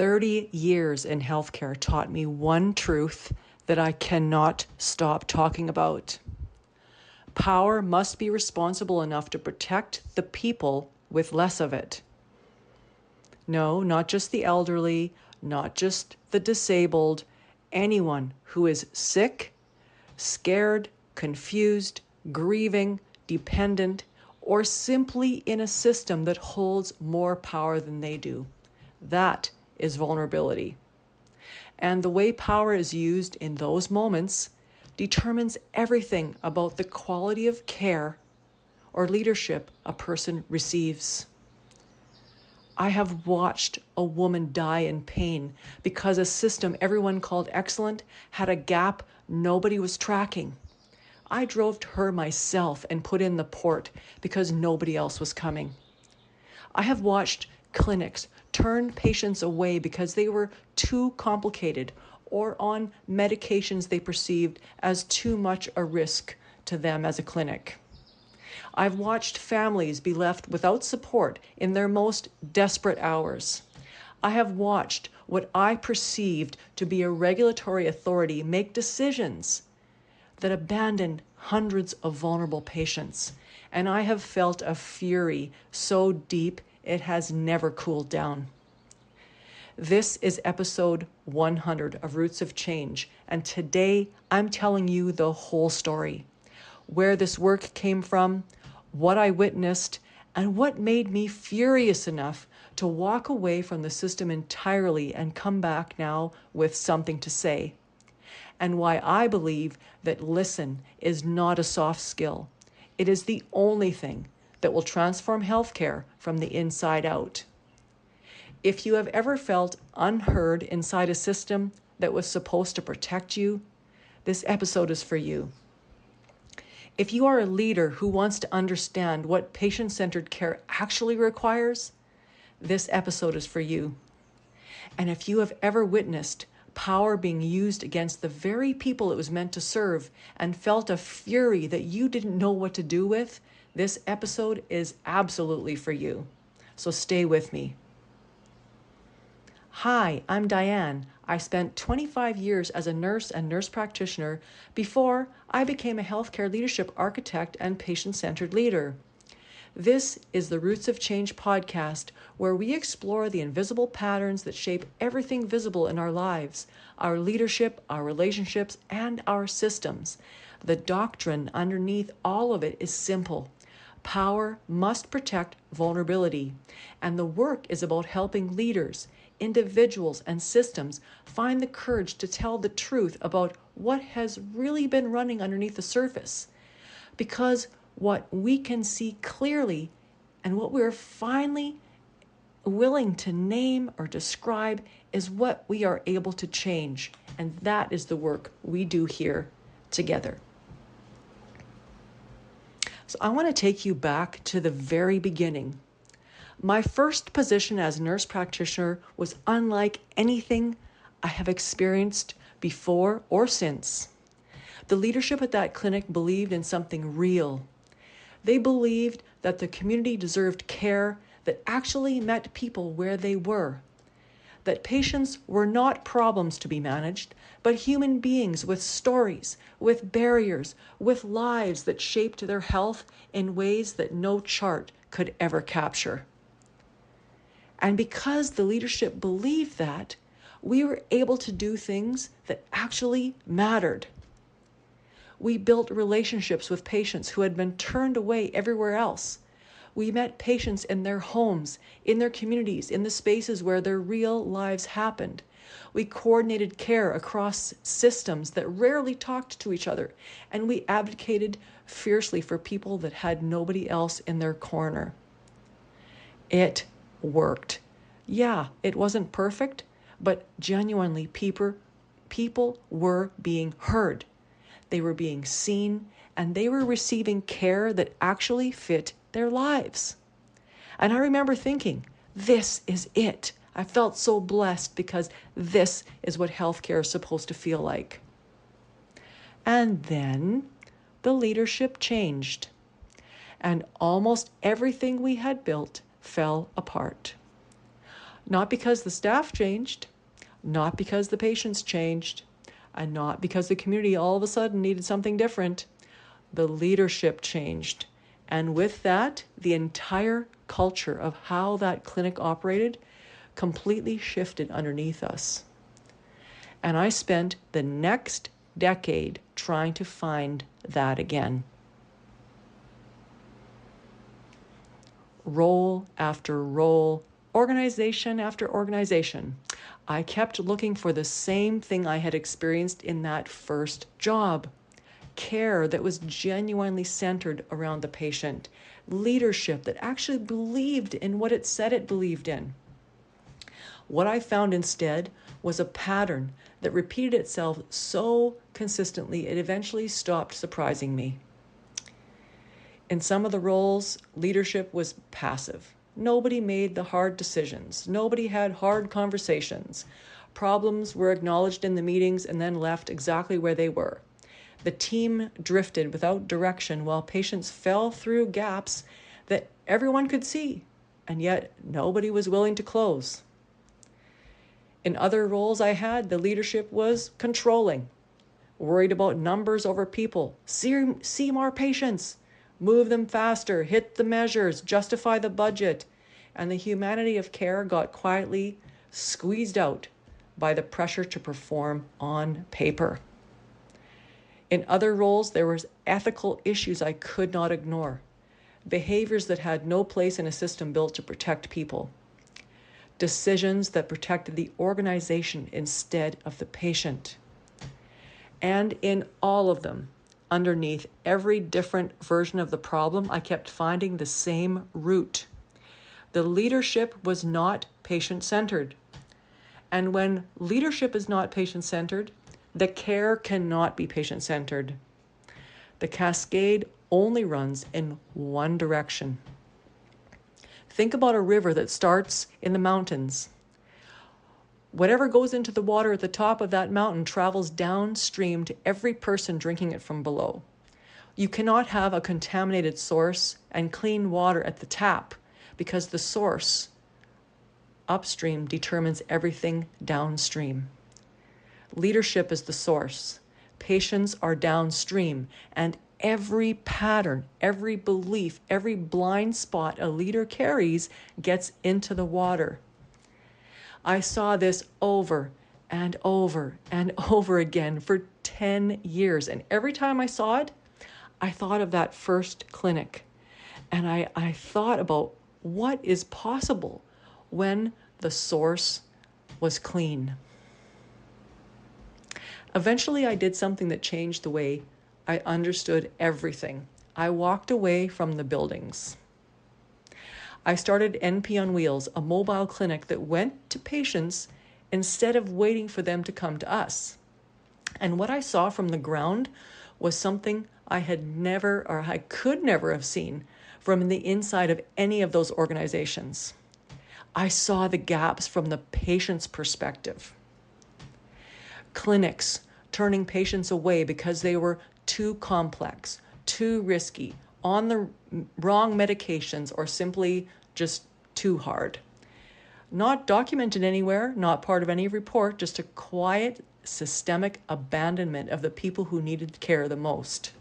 30 years in healthcare taught me one truth that I cannot stop talking about. Power must be responsible enough to protect the people with less of it. No, not just the elderly, not just the disabled, anyone who is sick, scared, confused, grieving, dependent, or simply in a system that holds more power than they do. That is vulnerability. And the way power is used in those moments determines everything about the quality of care or leadership a person receives. I have watched a woman die in pain because a system everyone called excellent had a gap nobody was tracking. I drove to her myself and put in the port because nobody else was coming. I have watched clinics turn patients away because they were too complicated or on medications they perceived as too much a risk to them as a clinic. I've watched families be left without support in their most desperate hours. I have watched what I perceived to be a regulatory authority make decisions that abandon hundreds of vulnerable patients, and I have felt a fury so deep it has never cooled down. This is episode 100 of Roots of Change, and today I'm telling you the whole story. Where this work came from, what I witnessed, and what made me furious enough to walk away from the system entirely and come back now with something to say. And why I believe that listen is not a soft skill. It is the only thing that will transform healthcare from the inside out. If you have ever felt unheard inside a system that was supposed to protect you, this episode is for you. If you are a leader who wants to understand what patient-centered care actually requires, this episode is for you. And if you have ever witnessed power being used against the very people it was meant to serve and felt a fury that you didn't know what to do with, this episode is absolutely for you. So stay with me. Hi, I'm Diane. I spent 25 years as a nurse and nurse practitioner before I became a healthcare leadership architect and patient-centered leader. This is the Roots of Change podcast, where we explore the invisible patterns that shape everything visible in our lives, our leadership, our relationships, and our systems. The doctrine underneath all of it is simple. Power must protect vulnerability, and the work is about helping leaders, individuals, and systems find the courage to tell the truth about what has really been running underneath the surface. Because what we can see clearly and what we're finally willing to name or describe is what we are able to change. And that is the work we do here together. So I want to take you back to the very beginning. My first position as nurse practitioner was unlike anything I have experienced before or since. The leadership at that clinic believed in something real. They believed that the community deserved care that actually met people where they were, that patients were not problems to be managed, but human beings with stories, with barriers, with lives that shaped their health in ways that no chart could ever capture. And because the leadership believed that, we were able to do things that actually mattered. We built relationships with patients who had been turned away everywhere else. We met patients in their homes, in their communities, in the spaces where their real lives happened. We coordinated care across systems that rarely talked to each other, and we advocated fiercely for people that had nobody else in their corner. It worked. Yeah, it wasn't perfect, but genuinely people were being heard. They were being seen, and they were receiving care that actually fit their lives. And I remember thinking, this is it. I felt so blessed because this is what healthcare is supposed to feel like. And then the leadership changed, and almost everything we had built fell apart. Not because the staff changed, not because the patients changed, and not because the community all of a sudden needed something different. The leadership changed. And with that, the entire culture of how that clinic operated completely shifted underneath us. And I spent the next decade trying to find that again. Role after role, organization after organization, I kept looking for the same thing I had experienced in that first job. Care that was genuinely centered around the patient. Leadership that actually believed in what it said it believed in. What I found instead was a pattern that repeated itself so consistently it eventually stopped surprising me. In some of the roles, leadership was passive. Nobody made the hard decisions. Nobody had hard conversations. Problems were acknowledged in the meetings and then left exactly where they were. The team drifted without direction while patients fell through gaps that everyone could see, and yet nobody was willing to close. In other roles I had, the leadership was controlling, worried about numbers over people, see more patients, move them faster, hit the measures, justify the budget, and the humanity of care got quietly squeezed out by the pressure to perform on paper. In other roles, there was ethical issues I could not ignore, behaviors that had no place in a system built to protect people, decisions that protected the organization instead of the patient. And in all of them, underneath every different version of the problem, I kept finding the same root. The leadership was not patient-centered. And when leadership is not patient-centered, the care cannot be patient-centered. The cascade only runs in one direction. Think about a river that starts in the mountains. Whatever goes into the water at the top of that mountain travels downstream to every person drinking it from below. You cannot have a contaminated source and clean water at the tap because the source upstream determines everything downstream. Leadership is the source. Patients are downstream, and every pattern, every belief, every blind spot a leader carries gets into the water. I saw this over and over and over again for 10 years. And every time I saw it, I thought of that first clinic. And I thought about what is possible when the source was clean. Eventually, I did something that changed the way I understood everything. I walked away from the buildings. I started NP on Wheels, a mobile clinic that went to patients instead of waiting for them to come to us. And what I saw from the ground was something I had never, or I could never have seen from the inside of any of those organizations. I saw the gaps from the patient's perspective. Clinics turning patients away because they were too complex, too risky, on the wrong medications, or simply just too hard. Not documented anywhere, not part of any report, just a quiet, systemic abandonment of the people who needed care the most.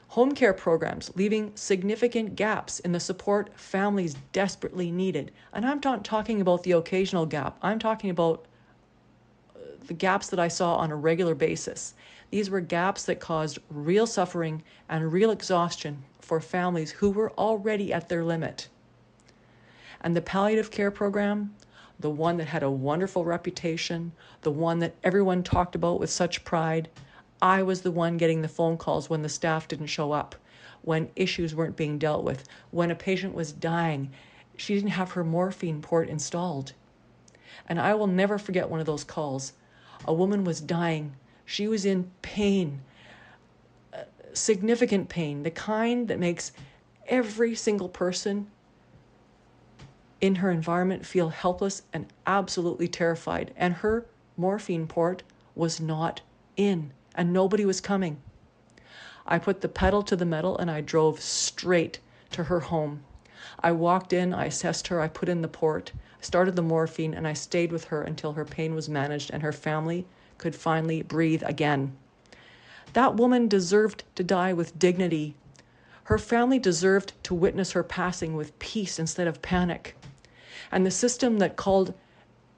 Home care programs leaving significant gaps in the support families desperately needed. And I'm not talking about the occasional gap. I'm talking about the gaps that I saw on a regular basis. These were gaps that caused real suffering and real exhaustion for families who were already at their limit. And the palliative care program, the one that had a wonderful reputation, the one that everyone talked about with such pride, I was the one getting the phone calls when the staff didn't show up, when issues weren't being dealt with, when a patient was dying. She didn't have her morphine port installed. And I will never forget one of those calls. A woman was dying. She was in pain, significant pain, the kind that makes every single person in her environment feel helpless and absolutely terrified. And her morphine port was not in, and nobody was coming. I put the pedal to the metal and I drove straight to her home. I walked in, I assessed her, I put in the port, started the morphine, and I stayed with her until her pain was managed and her family could finally breathe again. That woman deserved to die with dignity. Her family deserved to witness her passing with peace instead of panic. And the system that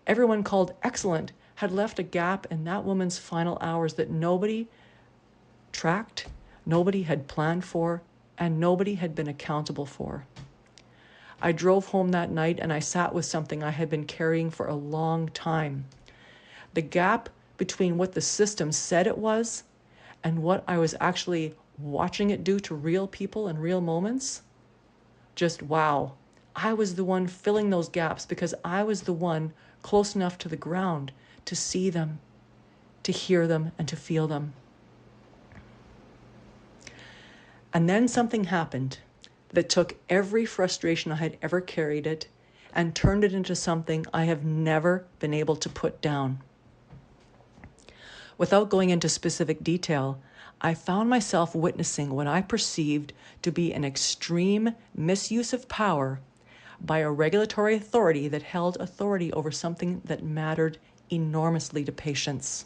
everyone called excellent had left a gap in that woman's final hours that nobody tracked, nobody had planned for, and nobody had been accountable for. I drove home that night and I sat with something I had been carrying for a long time. The gap between what the system said it was and what I was actually watching it do to real people in real moments. Just wow. I was the one filling those gaps because I was the one close enough to the ground to see them, to hear them, and to feel them. And then something happened that took every frustration I had ever carried it and turned it into something I have never been able to put down. Without going into specific detail, I found myself witnessing what I perceived to be an extreme misuse of power by a regulatory authority that held authority over something that mattered enormously to patients.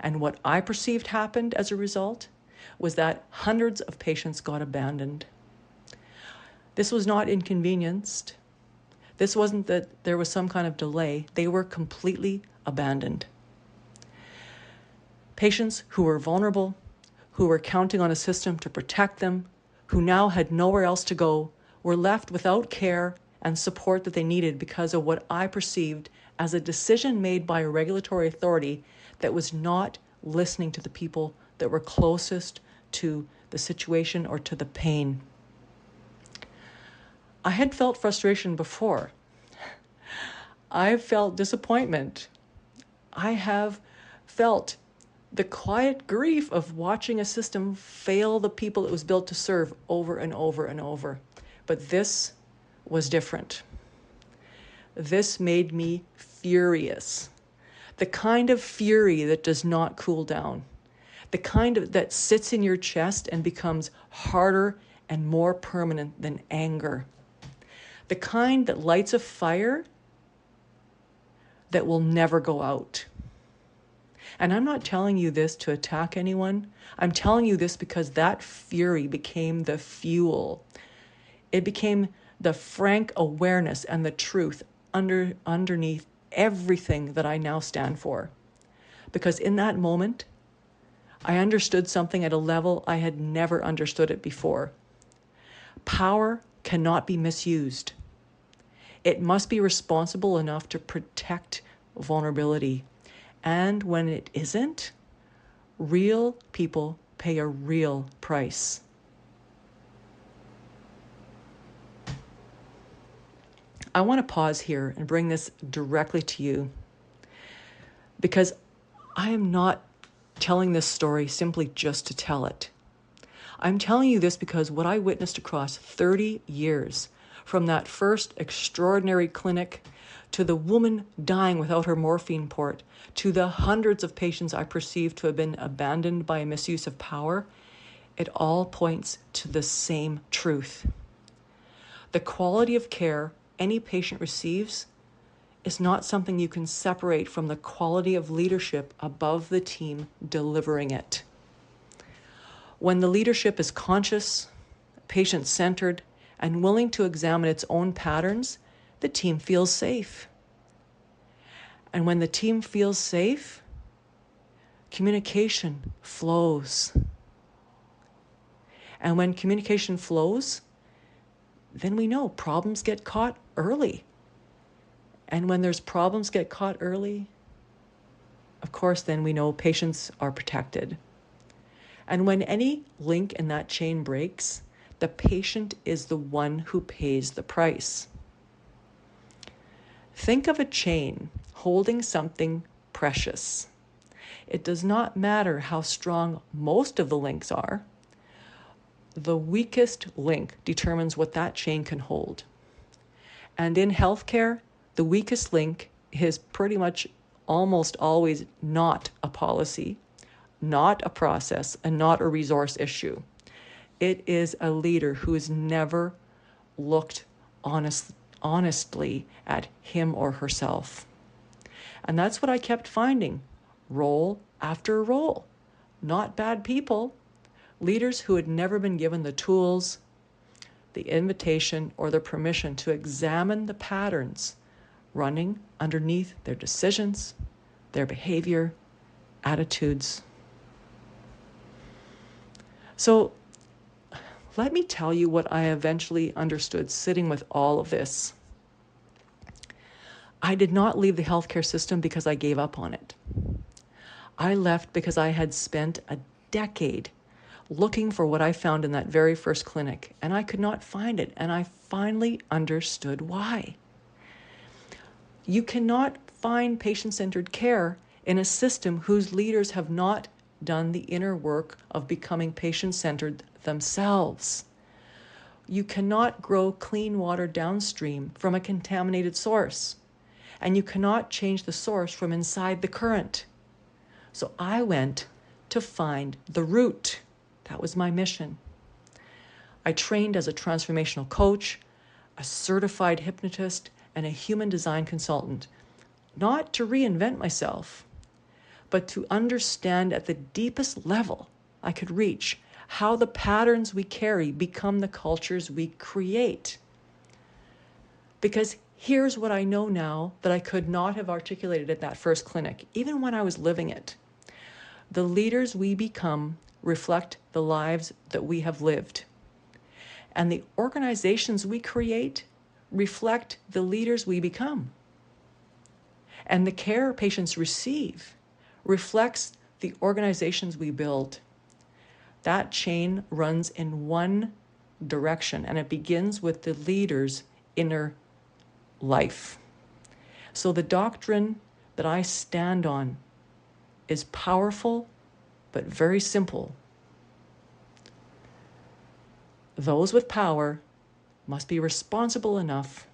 And what I perceived happened as a result was that hundreds of patients got abandoned. This was not inconvenienced. This wasn't that there was some kind of delay. They were completely abandoned. Patients who were vulnerable, who were counting on a system to protect them, who now had nowhere else to go, were left without care and support that they needed because of what I perceived as a decision made by a regulatory authority that was not listening to the people that were closest to the situation or to the pain. I had felt frustration before. I've felt disappointment. I have felt the quiet grief of watching a system fail the people it was built to serve over and over and over. But this was different. This made me furious. The kind of fury that does not cool down. The kind that sits in your chest and becomes harder and more permanent than anger. The kind that lights a fire that will never go out. And I'm not telling you this to attack anyone. I'm telling you this because that fury became the fuel. It became the frank awareness and the truth underneath everything that I now stand for. Because in that moment, I understood something at a level I had never understood it before. Power cannot be misused. It must be responsible enough to protect vulnerability. And when it isn't, real people pay a real price. I want to pause here and bring this directly to you because I am not telling this story simply just to tell it. I'm telling you this because what I witnessed across 30 years, from that first extraordinary clinic to the woman dying without her morphine port, to the hundreds of patients I perceived to have been abandoned by a misuse of power, it all points to the same truth. The quality of care any patient receives is not something you can separate from the quality of leadership above the team delivering it. When the leadership is conscious, patient-centered, and willing to examine its own patterns, the team feels safe. And when the team feels safe, communication flows. And when communication flows, then we know problems get caught early. And when there's problems get caught early, of course, then we know patients are protected. And when any link in that chain breaks, the patient is the one who pays the price. Think of a chain holding something precious. It does not matter how strong most of the links are. The weakest link determines what that chain can hold. And in healthcare, the weakest link is pretty much almost always not a policy, not a process, and not a resource issue. It is a leader who is never looked honestly at him or herself. And that's what I kept finding, role after role. Not bad people, leaders who had never been given the tools, the invitation, or the permission to examine the patterns running underneath their decisions, their behavior, attitudes. So let me tell you what I eventually understood sitting with all of this. I did not leave the healthcare system because I gave up on it. I left because I had spent a decade looking for what I found in that very first clinic, and I could not find it, and I finally understood why. You cannot find patient-centered care in a system whose leaders have not done the inner work of becoming patient-centered themselves. You cannot grow clean water downstream from a contaminated source, and you cannot change the source from inside the current. So I went to find the root. That was my mission. I trained as a transformational coach, a certified hypnotist, and a human design consultant, not to reinvent myself, but to understand at the deepest level I could reach how the patterns we carry become the cultures we create. Because here's what I know now that I could not have articulated at that first clinic, even when I was living it. The leaders we become reflect the lives that we have lived. And the organizations we create reflect the leaders we become. And the care patients receive reflects the organizations we build. That chain runs in one direction, and it begins with the leader's inner life. So the doctrine that I stand on is powerful, but very simple. Those with power must be responsible enough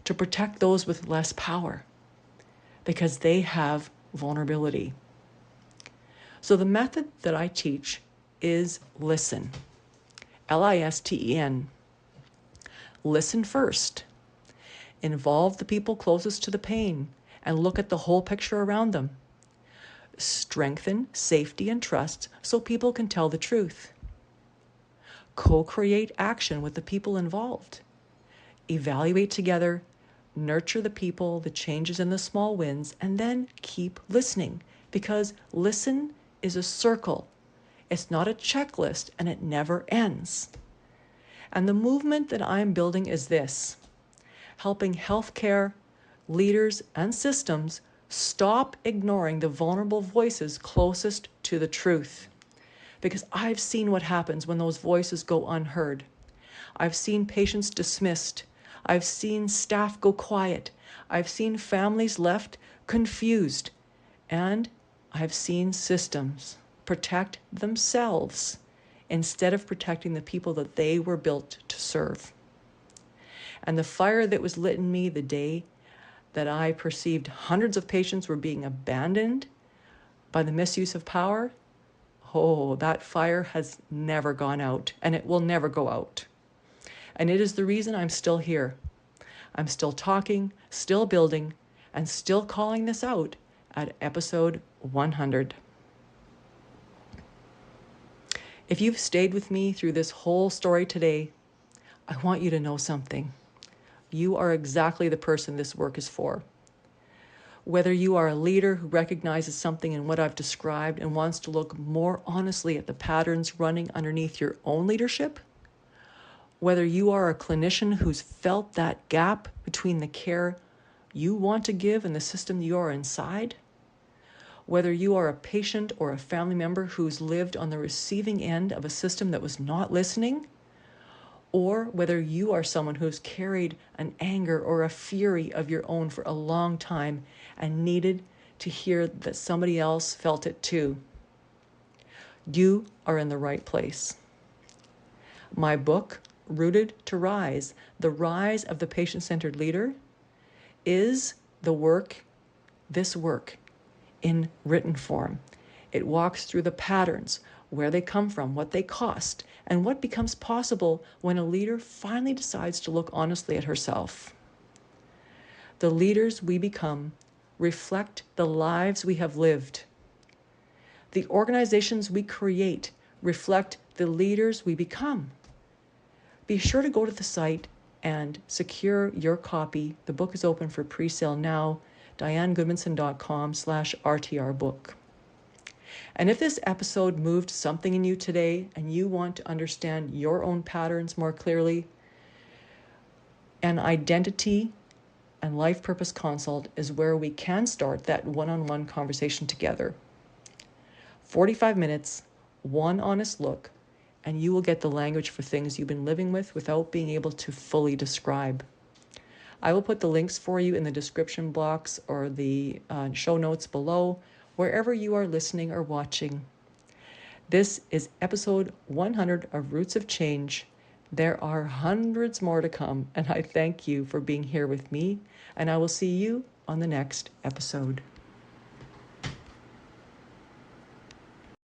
to protect those with less power because they have vulnerability. So the method that I teach is listen. LISTEN. Listen first. Involve the people closest to the pain and look at the whole picture around them. Strengthen safety and trust so people can tell the truth. Co-create action with the people involved. Evaluate together, nurture the people, the changes and the small wins, and then keep listening, because listen is a circle. It's not a checklist, and it never ends. And the movement that I'm building is this: helping healthcare leaders and systems stop ignoring the vulnerable voices closest to the truth. Because I've seen what happens when those voices go unheard. I've seen patients dismissed. I've seen staff go quiet. I've seen families left confused. And I've seen systems protect themselves instead of protecting the people that they were built to serve. And the fire that was lit in me the day that I perceived hundreds of patients were being abandoned by the misuse of power, oh, that fire has never gone out, and it will never go out. And it is the reason I'm still here. I'm still talking, still building, and still calling this out at episode 100. If you've stayed with me through this whole story today, I want you to know something. You are exactly the person this work is for. Whether you are a leader who recognizes something in what I've described and wants to look more honestly at the patterns running underneath your own leadership, whether you are a clinician who's felt that gap between the care you want to give and the system you are inside, whether you are a patient or a family member who's lived on the receiving end of a system that was not listening, or whether you are someone who's carried an anger or a fury of your own for a long time and needed to hear that somebody else felt it too, you are in the right place. My book, Rooted to Rise, The Rise of the Patient-Centered Leader, is this work in written form. It walks through the patterns, where they come from, what they cost, and what becomes possible when a leader finally decides to look honestly at herself. The leaders we become reflect the lives we have lived. The organizations we create reflect the leaders we become. Be sure to go to the site and secure your copy. The book is open for pre-sale now, dianegoodmanson.com/RTRbook. And if this episode moved something in you today and you want to understand your own patterns more clearly, an identity and life purpose consult is where we can start that one-on-one conversation together. 45 minutes, one honest look, and you will get the language for things you've been living with without being able to fully describe. I will put the links for you in the description box or the show notes below, wherever you are listening or watching. This is episode 100 of Roots of Change. There are hundreds more to come, and I thank you for being here with me, and I will see you on the next episode.